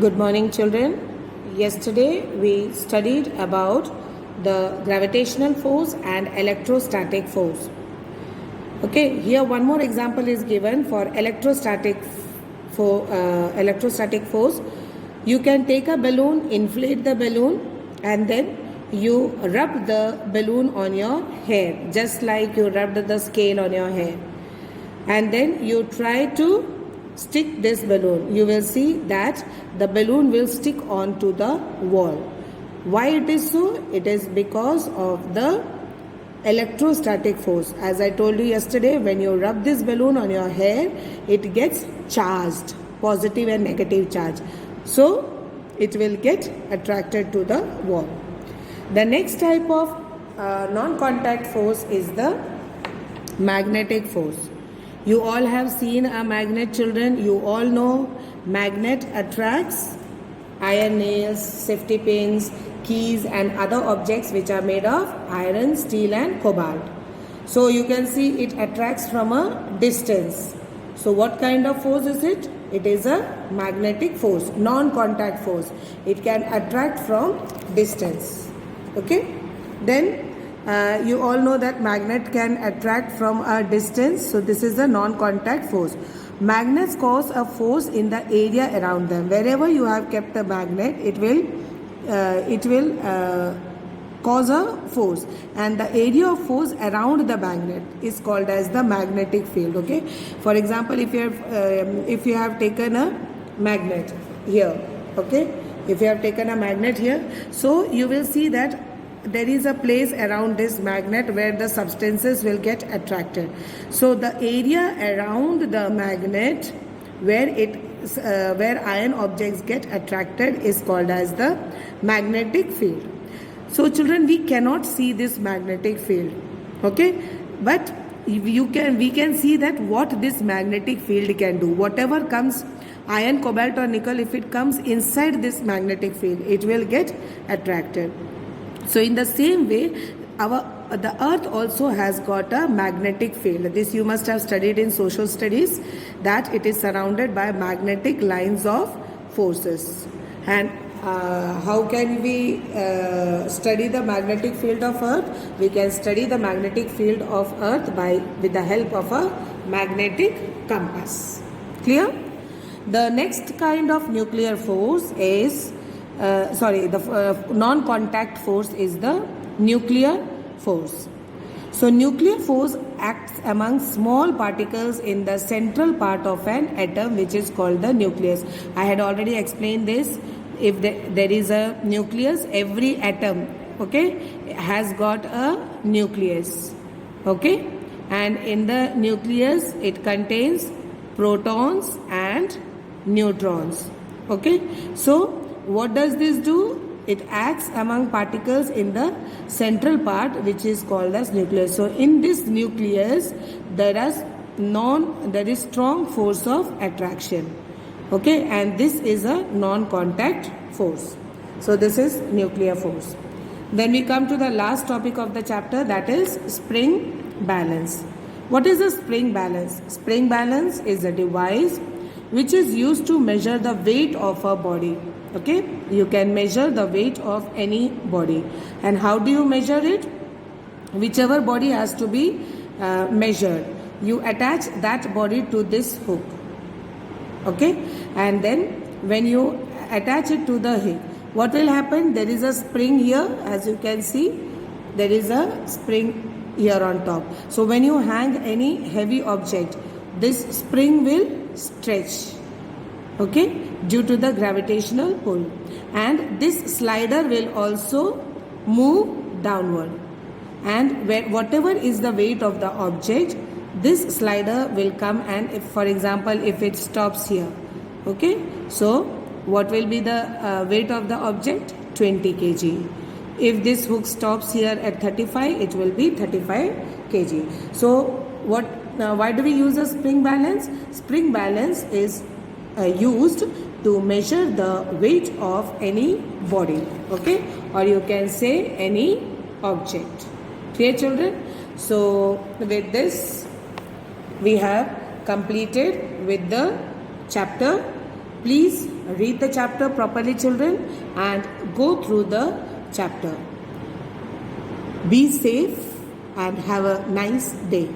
Good morning, children. Yesterday we studied about the gravitational force and electrostatic force. Okay, here one more example is given for electrostatic force. You can take a balloon, inflate the balloon, and then you rub the balloon on your hair, just like you rubbed the scale on your hair, and then you try to stick this balloon. You will see that the balloon will stick onto the wall. Why it is so? It is because of the electrostatic force. As I told you yesterday, when you rub this balloon on your hair, it gets charged, positive and negative charge. So it will get attracted to the wall. The next type of non-contact force is the magnetic force. You all have seen a magnet, children. You all know magnet attracts iron nails, safety pins, keys and other objects which are made of iron, steel and cobalt. So you can see it attracts from a distance. So what kind of force is it? It is a magnetic force, non-contact force. It can attract from distance. Okay? Then you all know that magnet can attract from a distance. So this is a non-contact force. Magnets cause a force in the area around them. Wherever you have kept a magnet, it will cause a force, and the area of force around the magnet is called as the magnetic field. Okay. For example, if you have taken a magnet here, okay, if you have taken a magnet here, so you will see that there is a place around this magnet where the substances will get attracted. So the area around the magnet where iron objects get attracted is called as the magnetic field. So children, we cannot see this magnetic field, okay, but we can see that what this magnetic field can do. Whatever comes, iron, cobalt or nickel, if it comes inside this magnetic field, it will get attracted. So in the same way, the earth also has got a magnetic field. This you must have studied in social studies, that it is surrounded by magnetic lines of forces. And how can we study the magnetic field of earth? We can study the magnetic field of earth with the help of a magnetic compass. Clear? The next kind of nuclear force is the non-contact force is the nuclear force. So nuclear force acts among small particles in the central part of an atom, which is called the nucleus. I had already explained this. If there is a nucleus, every atom, okay, has got a nucleus, okay, and in the nucleus it contains protons and neutrons, okay. So what does this do? It acts among particles in the central part, which is called as nucleus. So in this nucleus there is strong force of attraction, okay, and this is a non-contact force. So this is nuclear force. Then we come to the last topic of the chapter, that is spring balance. What is a spring balance? Spring balance is a device which is used to measure the weight of a body. Okay, you can measure the weight of any body. And how do you measure it? Whichever body has to be measured, you attach that body to this hook, okay, and then when you attach it to the hook, what will happen? There is a spring here, as you can see, there is a spring here on top. So when you hang any heavy object, this spring will stretch, okay, due to the gravitational pull, and this slider will also move downward, and whatever is the weight of the object, this slider will come, and if, for example, if it stops here, okay, so what will be the weight of the object? 20 kg. If this hook stops here at 35, it will be 35 kg. So why do we use a spring balance? Spring balance is used to measure the weight of any body, okay, or you can say any object. Clear, children? So with this we have completed with the chapter. Please read the chapter properly, children, and go through the chapter. Be safe and have a nice day.